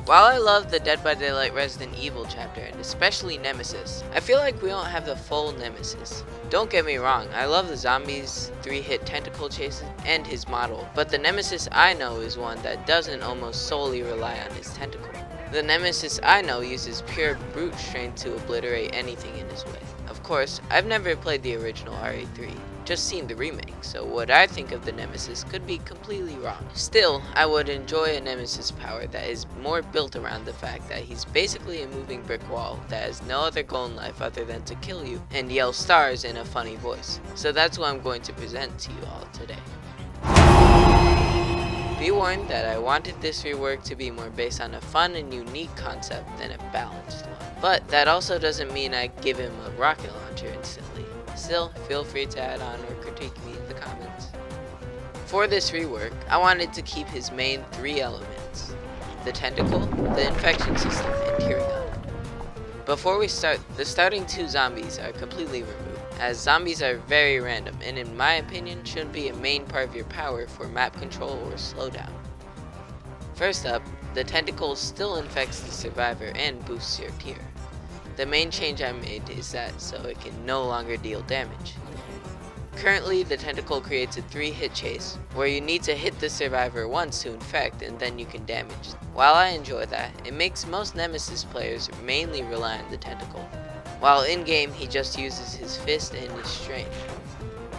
While I love the Dead by Daylight Resident Evil chapter, and especially Nemesis, I feel like we don't have the full Nemesis. Don't get me wrong, I love the zombies, 3-hit tentacle chases, and his model, but the Nemesis I know is one that doesn't almost solely rely on his tentacle. The Nemesis I know uses pure brute strength to obliterate anything in his way. Of course, I've never played the original RE3, just seen the remake, so what I think of the Nemesis could be completely wrong. Still, I would enjoy a Nemesis power that is more built around the fact that he's basically a moving brick wall that has no other goal in life other than to kill you and yell stars in a funny voice. So that's what I'm going to present to you all today. Be warned that I wanted this rework to be more based on a fun and unique concept than a balanced one. But that also doesn't mean I give him a rocket launcher instantly. Still, feel free to add on or critique me in the comments. For this rework, I wanted to keep his main 3 elements: the tentacle, the infection system, and tearing up. Before we start, the starting 2 zombies are completely removed, as zombies are very random and in my opinion shouldn't be a main part of your power for map control or slowdown. First up, the tentacle still infects the survivor and boosts your tier. The main change I made is that so it can no longer deal damage. Currently, the tentacle creates a 3-hit chase, where you need to hit the survivor once to infect and then you can damage. While I enjoy that, it makes most Nemesis players mainly rely on the tentacle. While in-game he just uses his fist and his strength.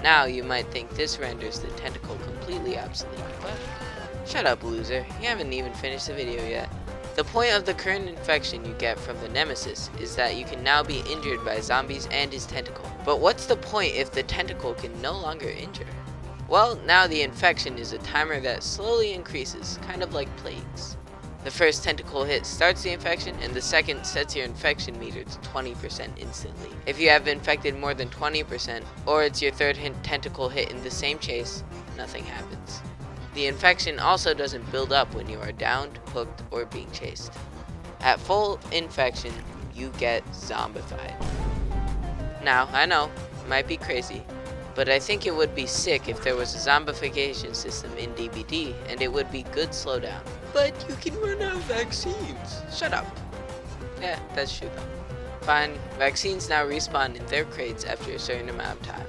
Now you might think this renders the tentacle completely obsolete, but shut up loser, you haven't even finished the video yet. The point of the current infection you get from the Nemesis is that you can now be injured by zombies and his tentacle. But what's the point if the tentacle can no longer injure? Well, now the infection is a timer that slowly increases, kind of like plagues. The first tentacle hit starts the infection, and the second sets your infection meter to 20% instantly. If you have infected more than 20%, or it's your third tentacle hit in the same chase, nothing happens. The infection also doesn't build up when you are downed, hooked, or being chased. At full infection, you get zombified. Now, I know, it might be crazy, but I think it would be sick if there was a zombification system in DBD and it would be good slowdown. But you can run out of vaccines. Shut up. Yeah, that's true though. Fine, vaccines now respawn in their crates after a certain amount of time.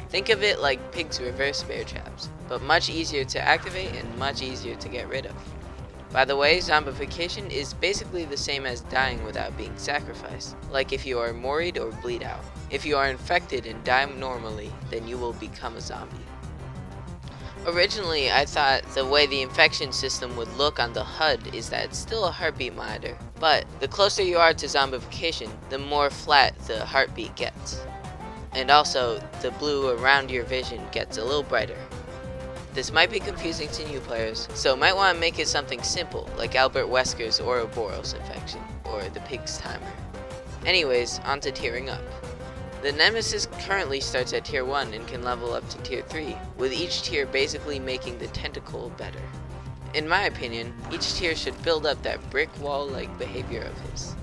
Think of it like Pig's reverse bear traps, but much easier to activate and much easier to get rid of. By the way, zombification is basically the same as dying without being sacrificed, like if you are moried or bleed out. If you are infected and die normally, then you will become a zombie. Originally, I thought the way the infection system would look on the HUD is that it's still a heartbeat monitor, but the closer you are to zombification, the more flat the heartbeat gets. And also, the blue around your vision gets a little brighter. This might be confusing to new players, so might want to make it something simple, like Albert Wesker's Ouroboros infection, or the pig's timer. Anyways, on to tiering up. The Nemesis currently starts at tier 1 and can level up to tier 3, with each tier basically making the tentacle better. In my opinion, each tier should build up that brick wall-like behavior of his.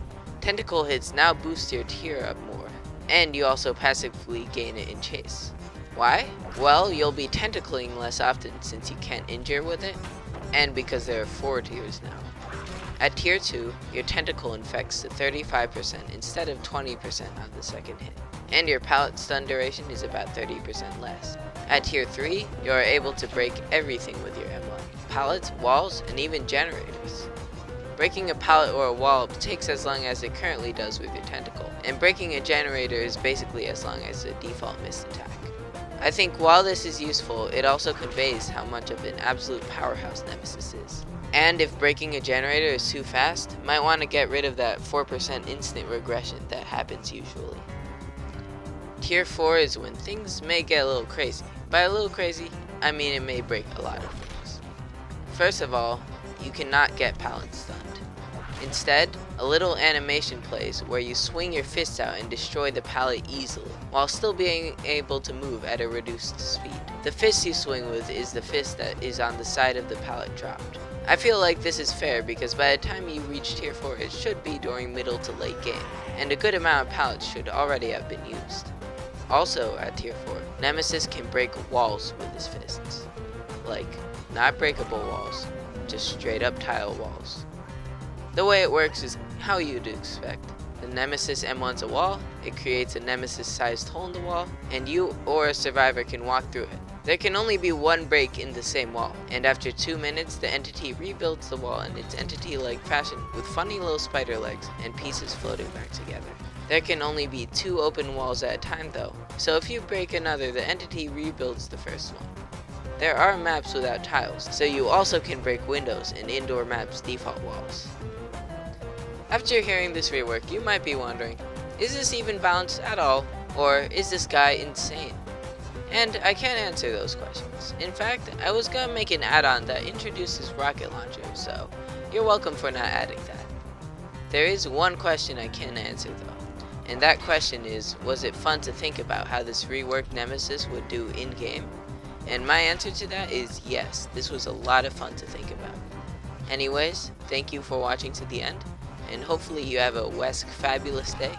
Tentacle hits now boost your tier up more, and you also passively gain it in chase. Why? Well, you'll be tentacling less often since you can't injure with it, and because there are 4 tiers now. At tier 2, your tentacle infects to 35% instead of 20% on the second hit, and your pallet stun duration is about 30% less. At tier 3, you are able to break everything with your M1, pallets, walls, and even generators. Breaking a pallet or a wall takes as long as it currently does with your tentacle, and breaking a generator is basically as long as the default mist attack. I think while this is useful, it also conveys how much of an absolute powerhouse Nemesis is. And if breaking a generator is too fast, might want to get rid of that 4% instant regression that happens usually. Tier 4 is when things may get a little crazy. By a little crazy, I mean it may break a lot of things. First of all, you cannot get pallet stunned. Instead, a little animation plays where you swing your fists out and destroy the pallet easily, while still being able to move at a reduced speed. The fist you swing with is the fist that is on the side of the pallet dropped. I feel like this is fair because by the time you reach tier 4 it should be during middle to late game, and a good amount of pallets should already have been used. Also at tier 4, Nemesis can break walls with his fists. Like, not breakable walls, just straight up tile walls. The way it works is how you'd expect. The Nemesis M1's a wall, it creates a Nemesis-sized hole in the wall, and you or a survivor can walk through it. There can only be one break in the same wall, and after 2 minutes the entity rebuilds the wall in its entity-like fashion with funny little spider legs and pieces floating back together. There can only be 2 open walls at a time though, so if you break another, the entity rebuilds the first one. There are maps without tiles, so you also can break windows in indoor maps' default walls. After hearing this rework, you might be wondering, is this even balanced at all, or is this guy insane? And I can't answer those questions. In fact, I was gonna make an add-on that introduces rocket launchers, so you're welcome for not adding that. There is one question I can answer though, and that question is, was it fun to think about how this reworked Nemesis would do in-game? And my answer to that is yes, this was a lot of fun to think about. Anyways, thank you for watching to the end, and hopefully you have a Wesk fabulous day.